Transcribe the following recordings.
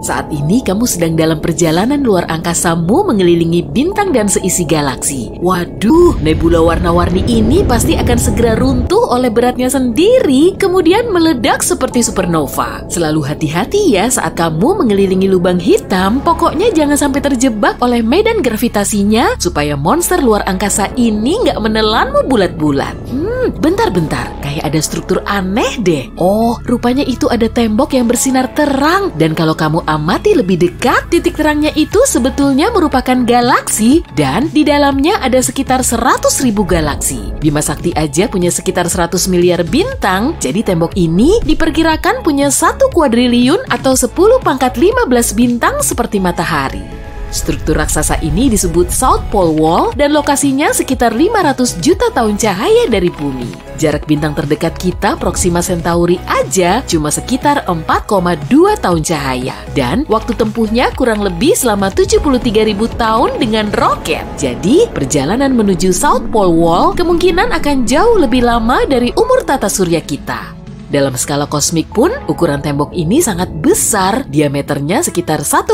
Saat ini kamu sedang dalam perjalanan luar angkasamu mengelilingi bintang dan seisi galaksi. Waduh, nebula warna-warni ini pasti akan segera runtuh oleh beratnya sendiri, kemudian meledak seperti supernova. Selalu hati-hati ya saat kamu mengelilingi lubang hitam, pokoknya jangan sampai terjebak oleh medan gravitasinya supaya monster luar angkasa ini nggak menelanmu bulat-bulat. Bentar-bentar, kayak ada struktur aneh deh. Oh, rupanya itu ada tembok yang bersinar terang. Dan kalau kamu amati lebih dekat, titik terangnya itu sebetulnya merupakan galaksi. Dan di dalamnya ada sekitar 100.000 galaksi. Bima Sakti aja punya sekitar 100 miliar bintang. Jadi tembok ini diperkirakan punya 1 kuadriliun atau 10 pangkat 15 bintang seperti matahari. Struktur raksasa ini disebut South Pole Wall dan lokasinya sekitar 500 juta tahun cahaya dari bumi. Jarak bintang terdekat kita, Proxima Centauri aja cuma sekitar 4,2 tahun cahaya. Dan waktu tempuhnya kurang lebih selama 73.000 tahun dengan roket. Jadi, perjalanan menuju South Pole Wall kemungkinan akan jauh lebih lama dari umur tata surya kita. Dalam skala kosmik pun, ukuran tembok ini sangat besar, diameternya sekitar 1,37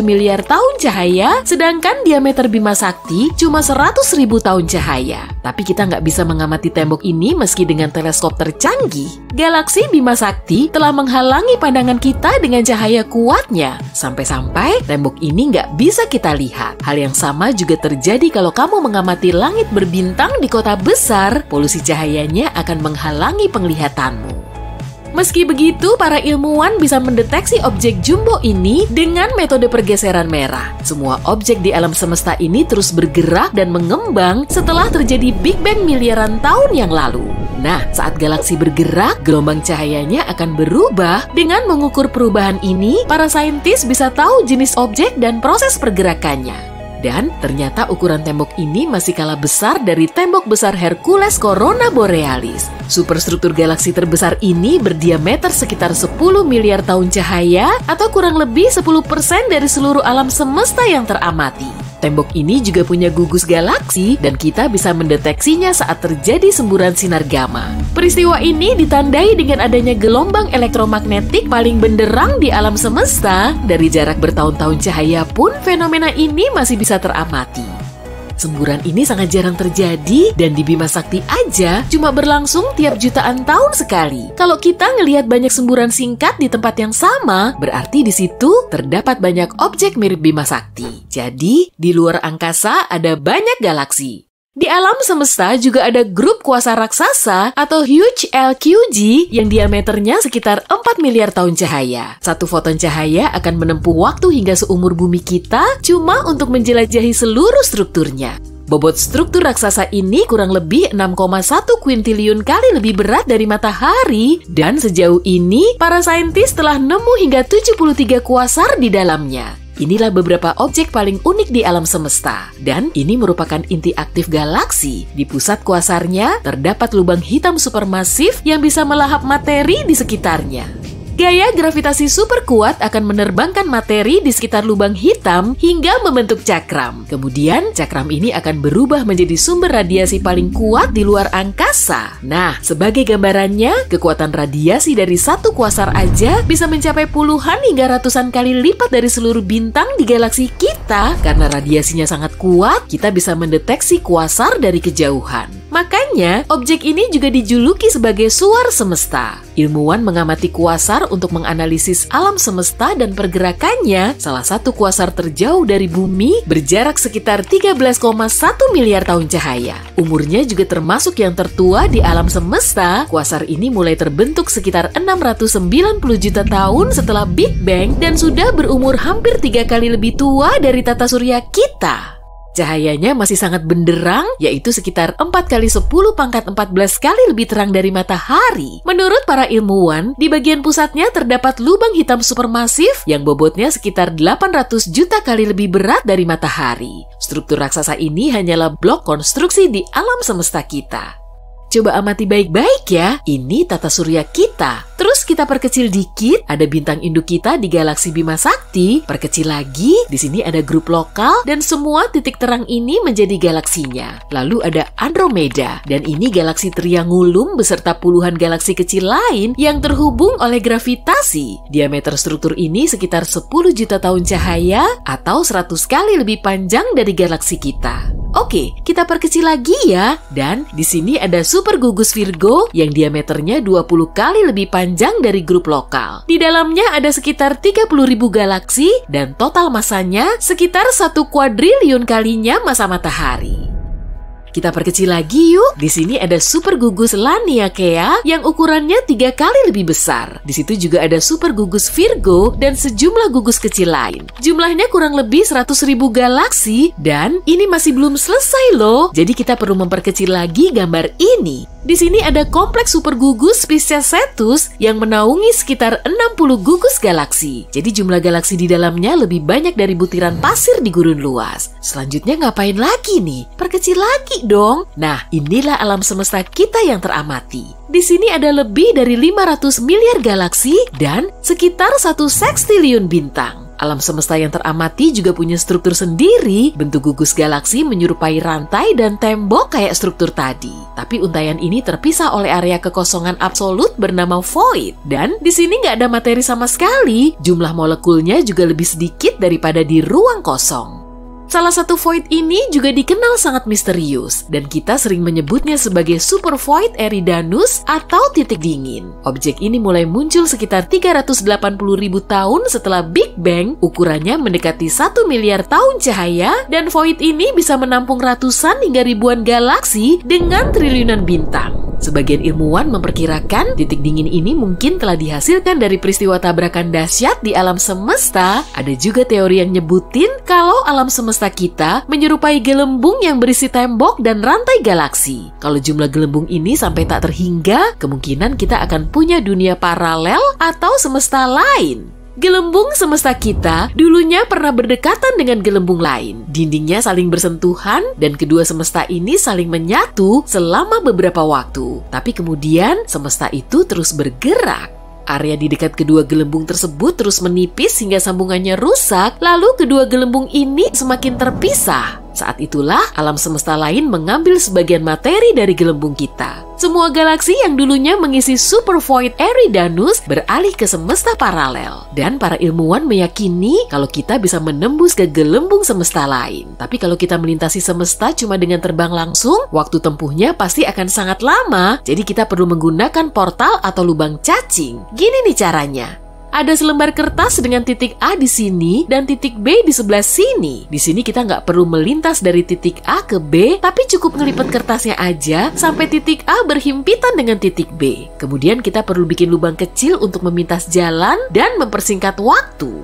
miliar tahun cahaya, sedangkan diameter Bima Sakti cuma 100.000 tahun cahaya. Tapi kita nggak bisa mengamati tembok ini meski dengan teleskop tercanggih. Galaksi Bima Sakti telah menghalangi pandangan kita dengan cahaya kuatnya, sampai-sampai tembok ini nggak bisa kita lihat. Hal yang sama juga terjadi kalau kamu mengamati langit berbintang di kota besar, polusi cahayanya akan menghalangi penglihatan. Meski begitu, para ilmuwan bisa mendeteksi objek jumbo ini dengan metode pergeseran merah. Semua objek di alam semesta ini terus bergerak dan mengembang setelah terjadi Big Bang miliaran tahun yang lalu. Nah, saat galaksi bergerak, gelombang cahayanya akan berubah. Dengan mengukur perubahan ini, para saintis bisa tahu jenis objek dan proses pergerakannya. Dan ternyata ukuran tembok ini masih kalah besar dari tembok besar Hercules Corona Borealis. Superstruktur galaksi terbesar ini berdiameter sekitar 10 miliar tahun cahaya atau kurang lebih 10% dari seluruh alam semesta yang teramati. Tembok ini juga punya gugus galaksi dan kita bisa mendeteksinya saat terjadi semburan sinar gamma. Peristiwa ini ditandai dengan adanya gelombang elektromagnetik paling benderang di alam semesta. Dari jarak bertahun-tahun cahaya pun fenomena ini masih bisa teramati. Semburan ini sangat jarang terjadi dan di Bima Sakti aja cuma berlangsung tiap jutaan tahun sekali. Kalau kita ngelihat banyak semburan singkat di tempat yang sama, berarti di situ terdapat banyak objek mirip Bima Sakti. Jadi, di luar angkasa ada banyak galaksi. Di alam semesta juga ada grup kuasa raksasa atau Huge LQG yang diameternya sekitar 4 miliar tahun cahaya. Satu foton cahaya akan menempuh waktu hingga seumur bumi kita cuma untuk menjelajahi seluruh strukturnya. Bobot struktur raksasa ini kurang lebih 6,1 kuintiliun kali lebih berat dari matahari dan sejauh ini para saintis telah nemu hingga 73 kuasar di dalamnya. Inilah beberapa objek paling unik di alam semesta. Dan ini merupakan inti aktif galaksi. Di pusat kuasarnya terdapat lubang hitam supermasif yang bisa melahap materi di sekitarnya. Gaya gravitasi super kuat akan menerbangkan materi di sekitar lubang hitam hingga membentuk cakram. Kemudian, cakram ini akan berubah menjadi sumber radiasi paling kuat di luar angkasa. Nah, sebagai gambarannya, kekuatan radiasi dari satu kuasar aja bisa mencapai puluhan hingga ratusan kali lipat dari seluruh bintang di galaksi kita. Karena radiasinya sangat kuat, kita bisa mendeteksi kuasar dari kejauhan. Makanya, objek ini juga dijuluki sebagai suar semesta. Ilmuwan mengamati kuasar untuk menganalisis alam semesta dan pergerakannya. Salah satu kuasar terjauh dari bumi berjarak sekitar 13,1 miliar tahun cahaya. Umurnya juga termasuk yang tertua di alam semesta. Kuasar ini mulai terbentuk sekitar 690 juta tahun setelah Big Bang dan sudah berumur hampir 3 kali lebih tua dari tata surya kita. Cahayanya masih sangat benderang, yaitu sekitar 4 kali 10 pangkat 14 kali lebih terang dari matahari. Menurut para ilmuwan, di bagian pusatnya terdapat lubang hitam supermasif yang bobotnya sekitar 800 juta kali lebih berat dari matahari. Struktur raksasa ini hanyalah blok konstruksi di alam semesta kita. Coba amati baik-baik ya, ini tata surya kita. Terus kita perkecil dikit, ada bintang induk kita di galaksi Bima Sakti. Perkecil lagi, di sini ada grup lokal dan semua titik terang ini menjadi galaksinya. Lalu ada Andromeda, dan ini galaksi Triangulum beserta puluhan galaksi kecil lain yang terhubung oleh gravitasi. Diameter struktur ini sekitar 10 juta tahun cahaya atau 100 kali lebih panjang dari galaksi kita. Oke, kita perkecil lagi ya. Dan di sini ada super gugus Virgo yang diameternya 20 kali lebih panjang dari grup lokal. Di dalamnya ada sekitar 30.000 galaksi dan total masanya sekitar 1 kuadriliun kalinya masa matahari. Kita perkecil lagi yuk. Di sini ada super gugus Laniakea yang ukurannya 3 kali lebih besar. Di situ juga ada super gugus Virgo dan sejumlah gugus kecil lain. Jumlahnya kurang lebih 100.000 galaksi dan ini masih belum selesai loh. Jadi kita perlu memperkecil lagi gambar ini. Di sini ada kompleks super gugus Pisces Cetus yang menaungi sekitar 60 gugus galaksi. Jadi jumlah galaksi di dalamnya lebih banyak dari butiran pasir di gurun luas. Selanjutnya ngapain lagi nih? Perkecil lagi dong. Nah, inilah alam semesta kita yang teramati. Di sini ada lebih dari 500 miliar galaksi dan sekitar 1 sekstiliun bintang. Alam semesta yang teramati juga punya struktur sendiri. Bentuk gugus galaksi menyerupai rantai dan tembok kayak struktur tadi. Tapi untaian ini terpisah oleh area kekosongan absolut bernama void. Dan di sini nggak ada materi sama sekali. Jumlah molekulnya juga lebih sedikit daripada di ruang kosong. Salah satu void ini juga dikenal sangat misterius dan kita sering menyebutnya sebagai super void Eridanus atau titik dingin. Objek ini mulai muncul sekitar 380.000 tahun setelah Big Bang, ukurannya mendekati 1 miliar tahun cahaya dan void ini bisa menampung ratusan hingga ribuan galaksi dengan triliunan bintang. Sebagian ilmuwan memperkirakan titik dingin ini mungkin telah dihasilkan dari peristiwa tabrakan dahsyat di alam semesta. Ada juga teori yang nyebutin kalau alam semesta kita menyerupai gelembung yang berisi tembok dan rantai galaksi. Kalau jumlah gelembung ini sampai tak terhingga, kemungkinan kita akan punya dunia paralel atau semesta lain. Gelembung semesta kita dulunya pernah berdekatan dengan gelembung lain. Dindingnya saling bersentuhan dan kedua semesta ini saling menyatu selama beberapa waktu. Tapi kemudian semesta itu terus bergerak. Area di dekat kedua gelembung tersebut terus menipis hingga sambungannya rusak, lalu kedua gelembung ini semakin terpisah. Saat itulah alam semesta lain mengambil sebagian materi dari gelembung kita. Semua galaksi yang dulunya mengisi super void Eridanus beralih ke semesta paralel. Dan para ilmuwan meyakini kalau kita bisa menembus ke gelembung semesta lain. Tapi kalau kita melintasi semesta cuma dengan terbang langsung, waktu tempuhnya pasti akan sangat lama. Jadi kita perlu menggunakan portal atau lubang cacing. Gini nih caranya. Ada selembar kertas dengan titik A di sini dan titik B di sebelah sini. Di sini kita nggak perlu melintas dari titik A ke B, tapi cukup ngelipat kertasnya aja sampai titik A berhimpitan dengan titik B. Kemudian kita perlu bikin lubang kecil untuk memintas jalan dan mempersingkat waktu.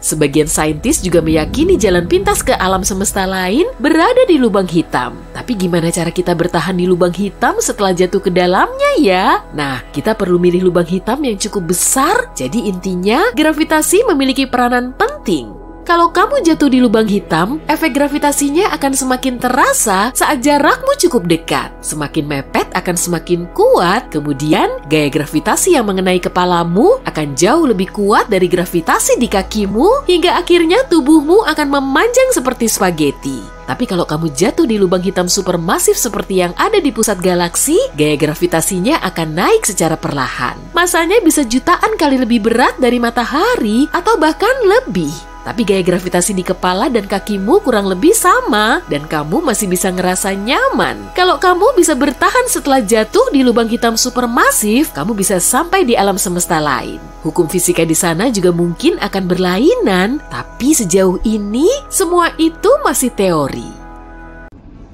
Sebagian saintis juga meyakini jalan pintas ke alam semesta lain berada di lubang hitam. Tapi gimana cara kita bertahan di lubang hitam setelah jatuh ke dalamnya ya? Nah, kita perlu milih lubang hitam yang cukup besar. Jadi intinya, gravitasi memiliki peranan penting. Kalau kamu jatuh di lubang hitam, efek gravitasinya akan semakin terasa saat jarakmu cukup dekat. Semakin mepet akan semakin kuat, kemudian gaya gravitasi yang mengenai kepalamu akan jauh lebih kuat dari gravitasi di kakimu, hingga akhirnya tubuhmu akan memanjang seperti spaghetti. Tapi kalau kamu jatuh di lubang hitam supermasif seperti yang ada di pusat galaksi, gaya gravitasinya akan naik secara perlahan. Masanya bisa jutaan kali lebih berat dari matahari atau bahkan lebih. Tapi gaya gravitasi di kepala dan kakimu kurang lebih sama dan kamu masih bisa ngerasa nyaman. Kalau kamu bisa bertahan setelah jatuh di lubang hitam supermasif, kamu bisa sampai di alam semesta lain. Hukum fisika di sana juga mungkin akan berlainan, tapi sejauh ini semua itu masih teori.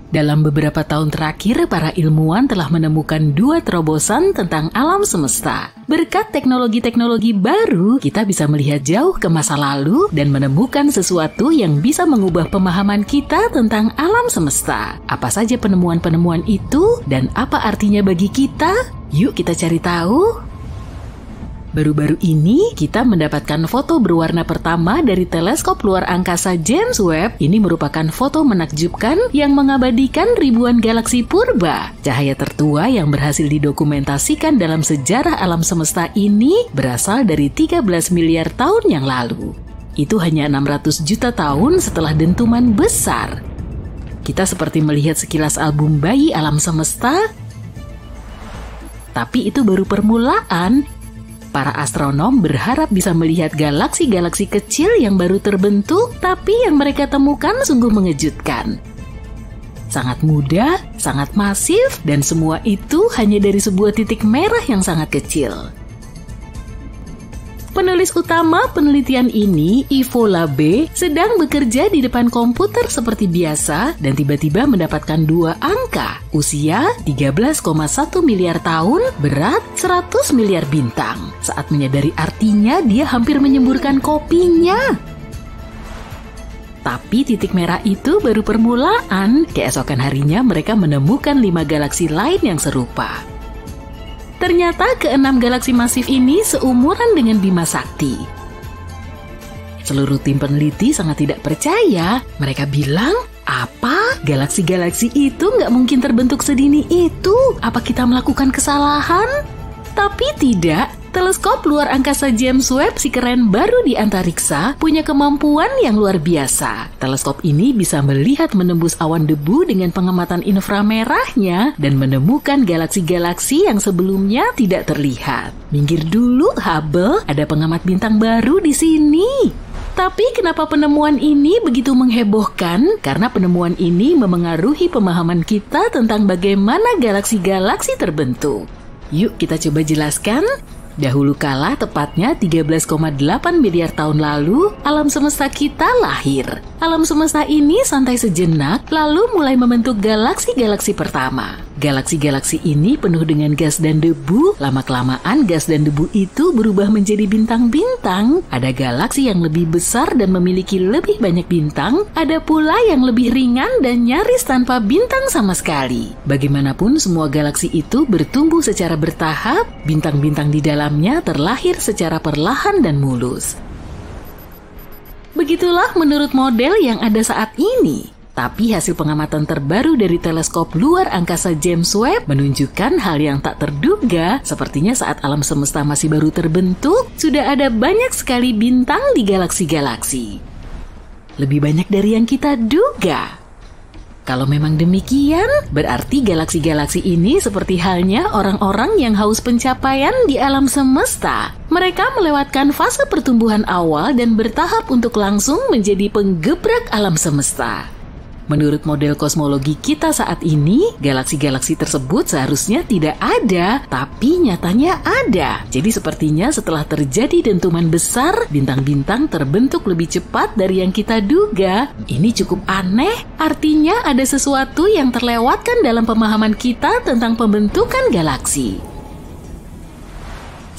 Dalam beberapa tahun terakhir, para ilmuwan telah menemukan 2 terobosan tentang alam semesta. Berkat teknologi-teknologi baru, kita bisa melihat jauh ke masa lalu dan menemukan sesuatu yang bisa mengubah pemahaman kita tentang alam semesta. Apa saja penemuan-penemuan itu dan apa artinya bagi kita? Yuk kita cari tahu. Baru-baru ini kita mendapatkan foto berwarna pertama dari teleskop luar angkasa James Webb. Ini merupakan foto menakjubkan yang mengabadikan ribuan galaksi purba. Cahaya tertua yang berhasil didokumentasikan dalam sejarah alam semesta ini berasal dari 13 miliar tahun yang lalu. Itu hanya 600 juta tahun setelah dentuman besar. Kita seperti melihat sekilas album bayi alam semesta. Tapi itu baru permulaan. Para astronom berharap bisa melihat galaksi-galaksi kecil yang baru terbentuk, tapi yang mereka temukan sungguh mengejutkan. Sangat mudah, sangat masif, dan semua itu hanya dari sebuah titik merah yang sangat kecil. Penulis utama penelitian ini, Ivo Labe, sedang bekerja di depan komputer seperti biasa dan tiba-tiba mendapatkan 2 angka. Usia 13,1 miliar tahun, berat 100 miliar bintang. Saat menyadari artinya, dia hampir menyemburkan kopinya. Tapi titik merah itu baru permulaan. Keesokan harinya mereka menemukan 5 galaksi lain yang serupa. Ternyata ke-6 galaksi masif ini seumuran dengan Bima Sakti. Seluruh tim peneliti sangat tidak percaya. Mereka bilang, apa? Galaksi-galaksi itu nggak mungkin terbentuk sedini itu. Apa kita melakukan kesalahan? Tapi tidak. Teleskop luar angkasa James Webb si keren baru di antariksa punya kemampuan yang luar biasa. Teleskop ini bisa melihat menembus awan debu dengan pengamatan inframerahnya dan menemukan galaksi-galaksi yang sebelumnya tidak terlihat. Minggir dulu, Hubble, ada pengamat bintang baru di sini. Tapi kenapa penemuan ini begitu menghebohkan? Karena penemuan ini memengaruhi pemahaman kita tentang bagaimana galaksi-galaksi terbentuk. Yuk kita coba jelaskan. Dahulu kala, tepatnya 13,8 miliar tahun lalu, alam semesta kita lahir. Alam semesta ini santai sejenak, lalu mulai membentuk galaksi-galaksi pertama. Galaksi-galaksi ini penuh dengan gas dan debu. Lama-kelamaan gas dan debu itu berubah menjadi bintang-bintang. Ada galaksi yang lebih besar dan memiliki lebih banyak bintang. Ada pula yang lebih ringan dan nyaris tanpa bintang sama sekali. Bagaimanapun semua galaksi itu bertumbuh secara bertahap. Bintang-bintang di dalamnya terlahir secara perlahan dan mulus. Begitulah menurut model yang ada saat ini. Tapi hasil pengamatan terbaru dari teleskop luar angkasa James Webb menunjukkan hal yang tak terduga. Sepertinya saat alam semesta masih baru terbentuk, sudah ada banyak sekali bintang di galaksi-galaksi. Lebih banyak dari yang kita duga. Kalau memang demikian, berarti galaksi-galaksi ini seperti halnya orang-orang yang haus pencapaian di alam semesta. Mereka melewatkan fase pertumbuhan awal dan bertahap untuk langsung menjadi penggebrak alam semesta. Menurut model kosmologi kita saat ini, galaksi-galaksi tersebut seharusnya tidak ada, tapi nyatanya ada. Jadi sepertinya setelah terjadi dentuman besar, bintang-bintang terbentuk lebih cepat dari yang kita duga. Ini cukup aneh, artinya ada sesuatu yang terlewatkan dalam pemahaman kita tentang pembentukan galaksi.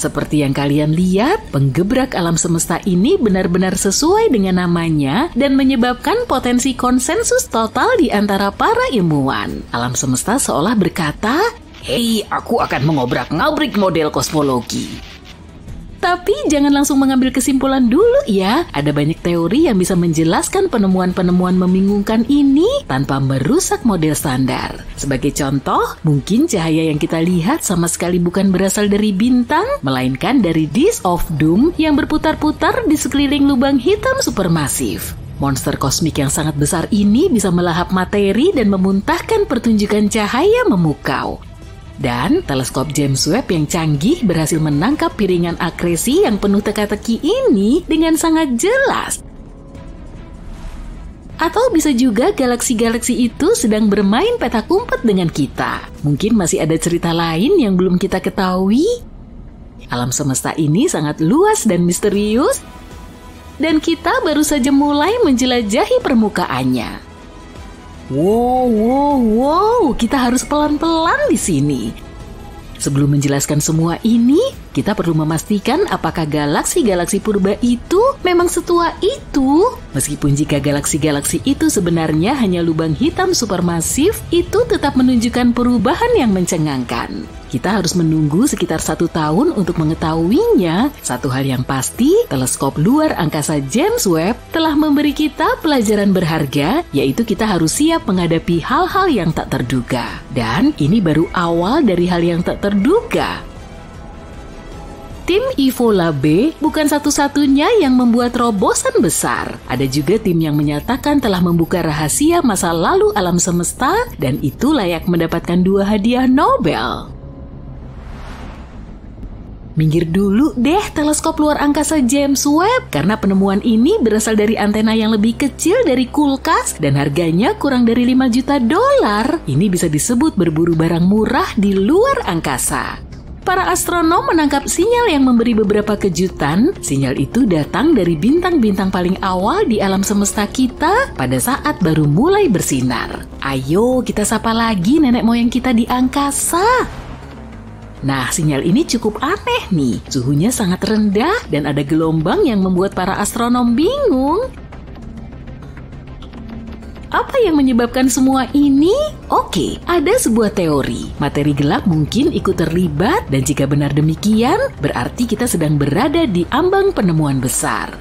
Seperti yang kalian lihat, penggebrak alam semesta ini benar-benar sesuai dengan namanya dan menyebabkan potensi konsensus total di antara para ilmuwan. Alam semesta seolah berkata, "Hei, aku akan mengobrak-ngabrik model kosmologi." Tapi jangan langsung mengambil kesimpulan dulu ya. Ada banyak teori yang bisa menjelaskan penemuan-penemuan membingungkan ini tanpa merusak model standar. Sebagai contoh, mungkin cahaya yang kita lihat sama sekali bukan berasal dari bintang, melainkan dari disk of doom yang berputar-putar di sekeliling lubang hitam supermasif. Monster kosmik yang sangat besar ini bisa melahap materi dan memuntahkan pertunjukan cahaya memukau. Dan teleskop James Webb yang canggih berhasil menangkap piringan akresi yang penuh teka-teki ini dengan sangat jelas. Atau bisa juga galaksi-galaksi itu sedang bermain petak umpet dengan kita. Mungkin masih ada cerita lain yang belum kita ketahui. Alam semesta ini sangat luas dan misterius, dan kita baru saja mulai menjelajahi permukaannya. Wow, kita harus pelan-pelan di sini. Sebelum menjelaskan semua ini, kita perlu memastikan apakah galaksi-galaksi purba itu memang setua itu. Meskipun jika galaksi-galaksi itu sebenarnya hanya lubang hitam supermasif, itu tetap menunjukkan perubahan yang mencengangkan. Kita harus menunggu sekitar 1 tahun untuk mengetahuinya. Satu hal yang pasti, teleskop luar angkasa James Webb telah memberi kita pelajaran berharga, yaitu kita harus siap menghadapi hal-hal yang tak terduga. Dan ini baru awal dari hal yang tak terduga. Tim Evola B bukan satu-satunya yang membuat terobosan besar. Ada juga tim yang menyatakan telah membuka rahasia masa lalu alam semesta, dan itu layak mendapatkan 2 hadiah Nobel. Minggir dulu deh teleskop luar angkasa James Webb, karena penemuan ini berasal dari antena yang lebih kecil dari kulkas dan harganya kurang dari $5 juta. Ini bisa disebut berburu barang murah di luar angkasa. Para astronom menangkap sinyal yang memberi beberapa kejutan. Sinyal itu datang dari bintang-bintang paling awal di alam semesta kita pada saat baru mulai bersinar. Ayo kita sapa lagi nenek moyang kita di angkasa. Nah, sinyal ini cukup aneh nih. Suhunya sangat rendah dan ada gelombang yang membuat para astronom bingung. Apa yang menyebabkan semua ini? Oke, ada sebuah teori. Materi gelap mungkin ikut terlibat, dan jika benar demikian, berarti kita sedang berada di ambang penemuan besar.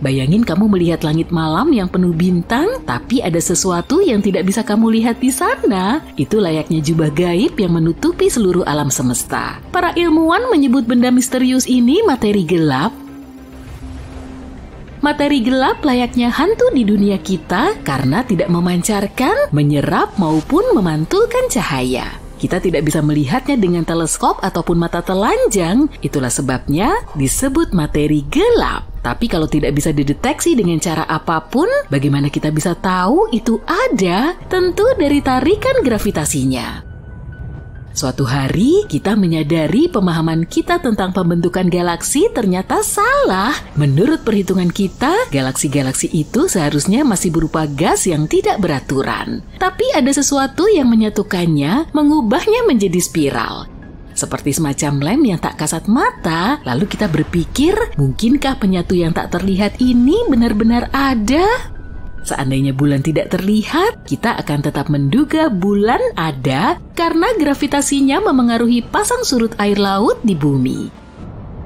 Bayangin kamu melihat langit malam yang penuh bintang, tapi ada sesuatu yang tidak bisa kamu lihat di sana. Itu layaknya jubah gaib yang menutupi seluruh alam semesta. Para ilmuwan menyebut benda misterius ini materi gelap. Materi gelap layaknya hantu di dunia kita karena tidak memancarkan, menyerap maupun memantulkan cahaya. Kita tidak bisa melihatnya dengan teleskop ataupun mata telanjang, itulah sebabnya disebut materi gelap. Tapi kalau tidak bisa dideteksi dengan cara apapun, bagaimana kita bisa tahu itu ada? Tentu dari tarikan gravitasinya. Suatu hari, kita menyadari pemahaman kita tentang pembentukan galaksi ternyata salah. Menurut perhitungan kita, galaksi-galaksi itu seharusnya masih berupa gas yang tidak beraturan. Tapi ada sesuatu yang menyatukannya, mengubahnya menjadi spiral. Seperti semacam lem yang tak kasat mata, lalu kita berpikir, mungkinkah penyatu yang tak terlihat ini benar-benar ada? Seandainya bulan tidak terlihat, kita akan tetap menduga bulan ada karena gravitasinya memengaruhi pasang surut air laut di bumi.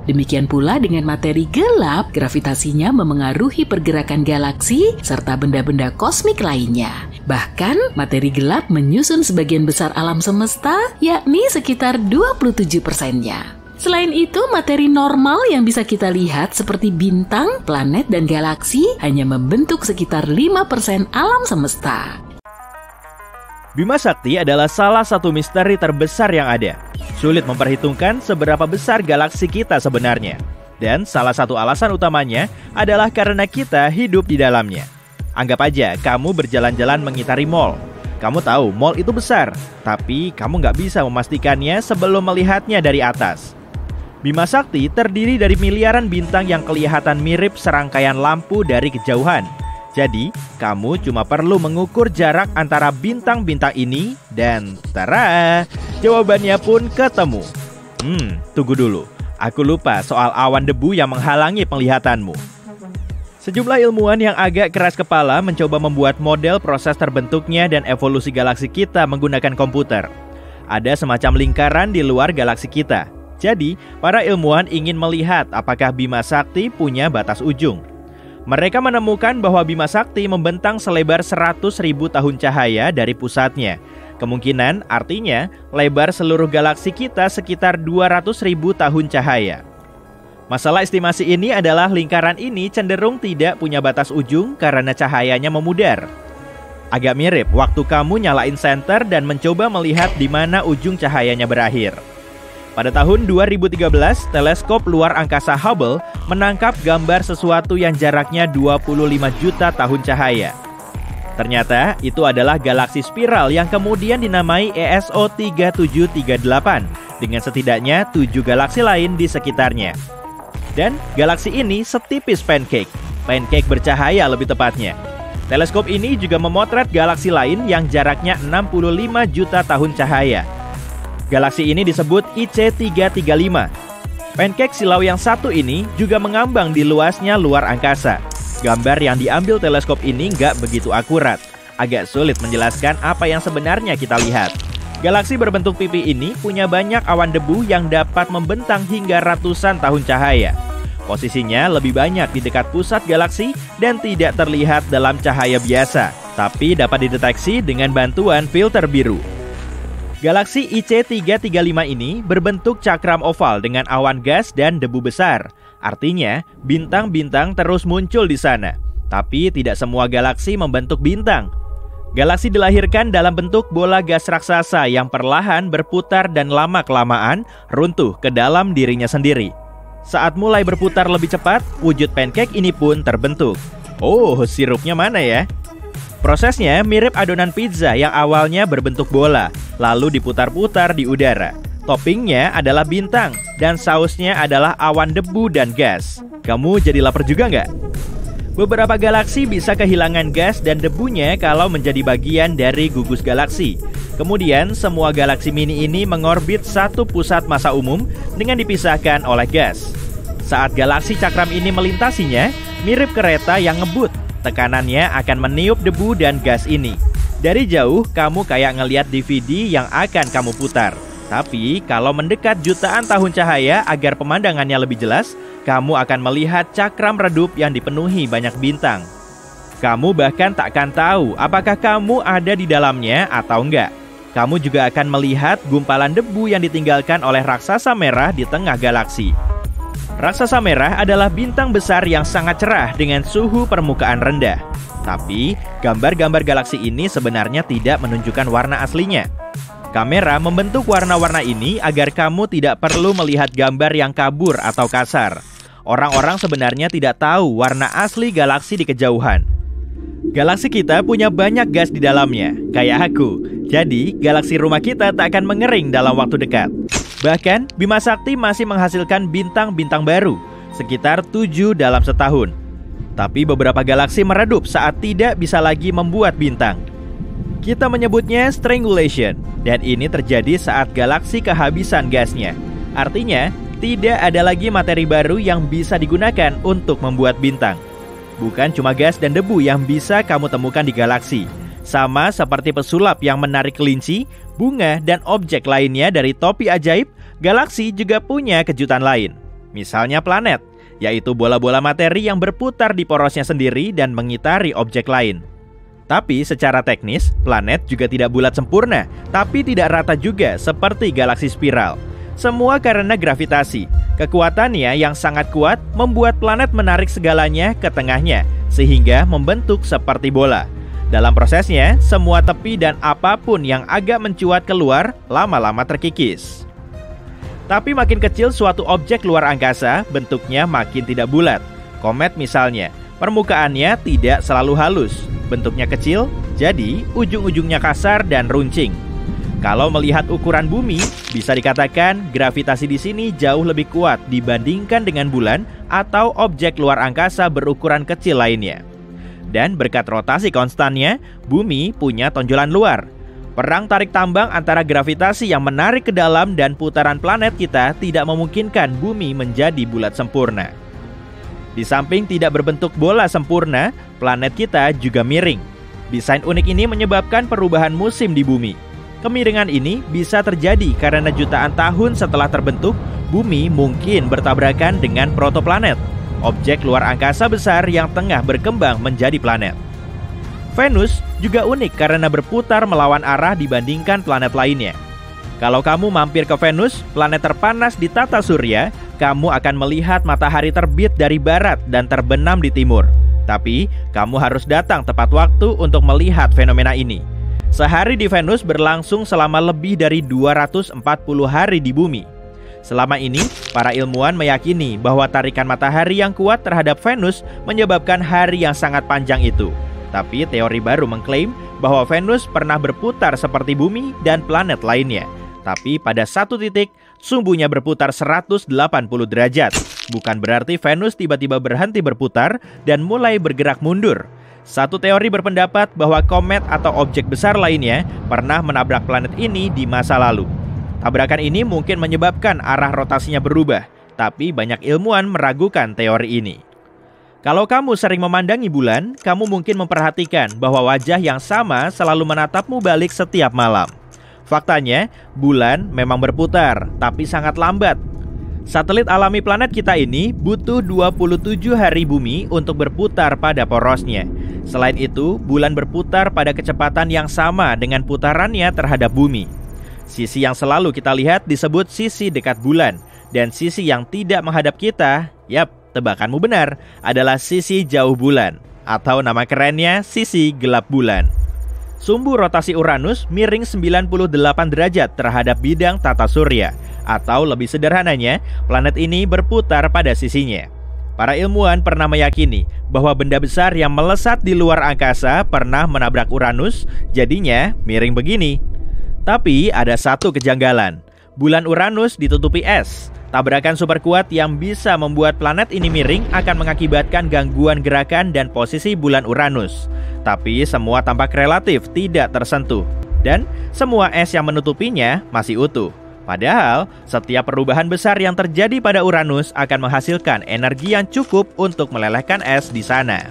Demikian pula dengan materi gelap, gravitasinya memengaruhi pergerakan galaksi serta benda-benda kosmik lainnya. Bahkan, materi gelap menyusun sebagian besar alam semesta, yakni sekitar 27%-nya. Selain itu, materi normal yang bisa kita lihat seperti bintang, planet, dan galaksi hanya membentuk sekitar 5% alam semesta. Bima Sakti adalah salah satu misteri terbesar yang ada. Sulit memperhitungkan seberapa besar galaksi kita sebenarnya. Dan salah satu alasan utamanya adalah karena kita hidup di dalamnya. Anggap aja kamu berjalan-jalan mengitari mall. Kamu tahu mall itu besar, tapi kamu nggak bisa memastikannya sebelum melihatnya dari atas. Bima Sakti terdiri dari miliaran bintang yang kelihatan mirip serangkaian lampu dari kejauhan. Jadi, kamu cuma perlu mengukur jarak antara bintang-bintang ini dan tara, jawabannya pun ketemu. Tunggu dulu. Aku lupa soal awan debu yang menghalangi penglihatanmu. Sejumlah ilmuwan yang agak keras kepala mencoba membuat model proses terbentuknya dan evolusi galaksi kita menggunakan komputer. Ada semacam lingkaran di luar galaksi kita. Jadi, para ilmuwan ingin melihat apakah Bima Sakti punya batas ujung. Mereka menemukan bahwa Bima Sakti membentang selebar 100.000 tahun cahaya dari pusatnya. Kemungkinan artinya lebar seluruh galaksi kita sekitar 200.000 tahun cahaya. Masalah estimasi ini adalah lingkaran ini cenderung tidak punya batas ujung karena cahayanya memudar. Agak mirip waktu kamu nyalain senter dan mencoba melihat di mana ujung cahayanya berakhir. Pada tahun 2013, teleskop luar angkasa Hubble menangkap gambar sesuatu yang jaraknya 25 juta tahun cahaya. Ternyata itu adalah galaksi spiral yang kemudian dinamai ESO 3738 dengan setidaknya 7 galaksi lain di sekitarnya. Dan galaksi ini setipis pancake bercahaya lebih tepatnya. Teleskop ini juga memotret galaksi lain yang jaraknya 65 juta tahun cahaya. Galaksi ini disebut IC335. Pancake silau yang satu ini juga mengambang di luasnya luar angkasa. Gambar yang diambil teleskop ini nggak begitu akurat. Agak sulit menjelaskan apa yang sebenarnya kita lihat. Galaksi berbentuk pipi ini punya banyak awan debu yang dapat membentang hingga ratusan tahun cahaya. Posisinya lebih banyak di dekat pusat galaksi dan tidak terlihat dalam cahaya biasa, tapi dapat dideteksi dengan bantuan filter biru. Galaksi IC335 ini berbentuk cakram oval dengan awan gas dan debu besar. Artinya, bintang-bintang terus muncul di sana. Tapi tidak semua galaksi membentuk bintang. Galaksi dilahirkan dalam bentuk bola gas raksasa yang perlahan berputar dan lama-kelamaan runtuh ke dalam dirinya sendiri. Saat mulai berputar lebih cepat, wujud pancake ini pun terbentuk. Oh, sirupnya mana ya? Prosesnya mirip adonan pizza yang awalnya berbentuk bola, lalu diputar-putar di udara. Toppingnya adalah bintang, dan sausnya adalah awan debu dan gas. Kamu jadi lapar juga nggak? Beberapa galaksi bisa kehilangan gas dan debunya kalau menjadi bagian dari gugus galaksi. Kemudian, semua galaksi mini ini mengorbit satu pusat massa umum dengan dipisahkan oleh gas. Saat galaksi cakram ini melintasinya, mirip kereta yang ngebut. Tekanannya akan meniup debu dan gas ini. Dari jauh, kamu kayak ngelihat DVD yang akan kamu putar. Tapi, kalau mendekat jutaan tahun cahaya agar pemandangannya lebih jelas, kamu akan melihat cakram redup yang dipenuhi banyak bintang. Kamu bahkan takkan tahu apakah kamu ada di dalamnya atau enggak. Kamu juga akan melihat gumpalan debu yang ditinggalkan oleh raksasa merah di tengah galaksi. Raksasa merah adalah bintang besar yang sangat cerah dengan suhu permukaan rendah. Tapi, gambar-gambar galaksi ini sebenarnya tidak menunjukkan warna aslinya. Kamera membentuk warna-warna ini agar kamu tidak perlu melihat gambar yang kabur atau kasar. Orang-orang sebenarnya tidak tahu warna asli galaksi di kejauhan. Galaksi kita punya banyak gas di dalamnya, kayak aku. Jadi, galaksi rumah kita tak akan mengering dalam waktu dekat. Bahkan, Bima Sakti masih menghasilkan bintang-bintang baru, sekitar 7 dalam setahun. Tapi beberapa galaksi meredup saat tidak bisa lagi membuat bintang. Kita menyebutnya strangulation, dan ini terjadi saat galaksi kehabisan gasnya. Artinya, tidak ada lagi materi baru yang bisa digunakan untuk membuat bintang. Bukan cuma gas dan debu yang bisa kamu temukan di galaksi. Sama seperti pesulap yang menarik kelinci, bunga, dan objek lainnya dari topi ajaib, galaksi juga punya kejutan lain. Misalnya planet, yaitu bola-bola materi yang berputar di porosnya sendiri dan mengitari objek lain. Tapi secara teknis, planet juga tidak bulat sempurna, tapi tidak rata juga seperti galaksi spiral. Semua karena gravitasi. Kekuatannya yang sangat kuat membuat planet menarik segalanya ke tengahnya, sehingga membentuk seperti bola. Dalam prosesnya, semua tepi dan apapun yang agak mencuat keluar lama-lama terkikis. Tapi makin kecil suatu objek luar angkasa, bentuknya makin tidak bulat. Komet misalnya, permukaannya tidak selalu halus. Bentuknya kecil, jadi ujung-ujungnya kasar dan runcing. Kalau melihat ukuran bumi, bisa dikatakan gravitasi di sini jauh lebih kuat dibandingkan dengan bulan atau objek luar angkasa berukuran kecil lainnya. Dan berkat rotasi konstannya, bumi punya tonjolan luar. Perang tarik tambang antara gravitasi yang menarik ke dalam dan putaran planet kita tidak memungkinkan bumi menjadi bulat sempurna. Di samping tidak berbentuk bola sempurna, planet kita juga miring. Desain unik ini menyebabkan perubahan musim di bumi. Kemiringan ini bisa terjadi karena jutaan tahun setelah terbentuk, bumi mungkin bertabrakan dengan protoplanet, objek luar angkasa besar yang tengah berkembang menjadi planet. Venus juga unik karena berputar melawan arah dibandingkan planet lainnya. Kalau kamu mampir ke Venus, planet terpanas di tata surya, kamu akan melihat matahari terbit dari barat dan terbenam di timur. Tapi, kamu harus datang tepat waktu untuk melihat fenomena ini. Sehari di Venus berlangsung selama lebih dari 240 hari di bumi. Selama ini, para ilmuwan meyakini bahwa tarikan matahari yang kuat terhadap Venus menyebabkan hari yang sangat panjang itu. Tapi teori baru mengklaim bahwa Venus pernah berputar seperti bumi dan planet lainnya. Tapi pada satu titik, sumbunya berputar 180 derajat. Bukan berarti Venus tiba-tiba berhenti berputar dan mulai bergerak mundur. Satu teori berpendapat bahwa komet atau objek besar lainnya pernah menabrak planet ini di masa lalu. Tabrakan ini mungkin menyebabkan arah rotasinya berubah, tapi banyak ilmuwan meragukan teori ini. Kalau kamu sering memandangi bulan, kamu mungkin memperhatikan bahwa wajah yang sama selalu menatapmu balik setiap malam. Faktanya, bulan memang berputar, tapi sangat lambat. Satelit alami planet kita ini butuh 27 hari bumi untuk berputar pada porosnya. Selain itu, bulan berputar pada kecepatan yang sama dengan putarannya terhadap bumi. Sisi yang selalu kita lihat disebut sisi dekat bulan, dan sisi yang tidak menghadap kita, yap, tebakanmu benar, adalah sisi jauh bulan, atau nama kerennya sisi gelap bulan. Sumbu rotasi Uranus miring 98 derajat terhadap bidang tata surya, atau lebih sederhananya, planet ini berputar pada sisinya. Para ilmuwan pernah meyakini bahwa benda besar yang melesat di luar angkasa pernah menabrak Uranus, jadinya miring begini. Tapi ada satu kejanggalan. Bulan Uranus ditutupi es. Tabrakan super kuat yang bisa membuat planet ini miring akan mengakibatkan gangguan gerakan dan posisi bulan Uranus. Tapi semua tampak relatif tidak tersentuh, dan semua es yang menutupinya masih utuh. Padahal, setiap perubahan besar yang terjadi pada Uranus akan menghasilkan energi yang cukup untuk melelehkan es di sana.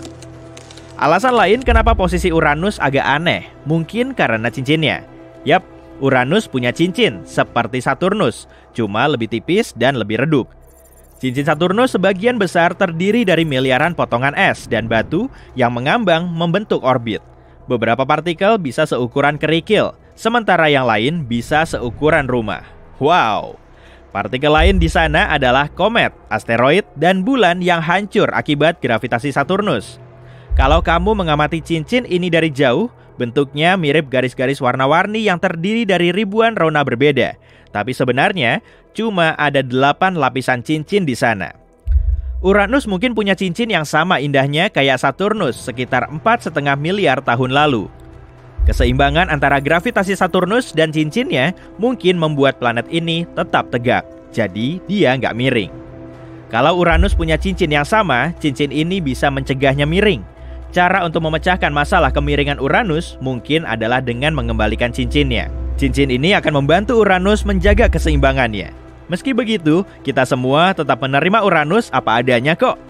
Alasan lain kenapa posisi Uranus agak aneh, mungkin karena cincinnya. Yap, Uranus punya cincin seperti Saturnus, cuma lebih tipis dan lebih redup. Cincin Saturnus sebagian besar terdiri dari miliaran potongan es dan batu yang mengambang membentuk orbit. Beberapa partikel bisa seukuran kerikil, sementara yang lain bisa seukuran rumah. Wow! Partikel lain di sana adalah komet, asteroid, dan bulan yang hancur akibat gravitasi Saturnus. Kalau kamu mengamati cincin ini dari jauh, bentuknya mirip garis-garis warna-warni yang terdiri dari ribuan rona berbeda. Tapi sebenarnya, cuma ada 8 lapisan cincin di sana. Uranus mungkin punya cincin yang sama indahnya kayak Saturnus sekitar 4,5 miliar tahun lalu. Keseimbangan antara gravitasi Saturnus dan cincinnya mungkin membuat planet ini tetap tegak, jadi dia nggak miring. Kalau Uranus punya cincin yang sama, cincin ini bisa mencegahnya miring. Cara untuk memecahkan masalah kemiringan Uranus mungkin adalah dengan mengembalikan cincinnya. Cincin ini akan membantu Uranus menjaga keseimbangannya. Meski begitu, kita semua tetap menerima Uranus apa adanya kok.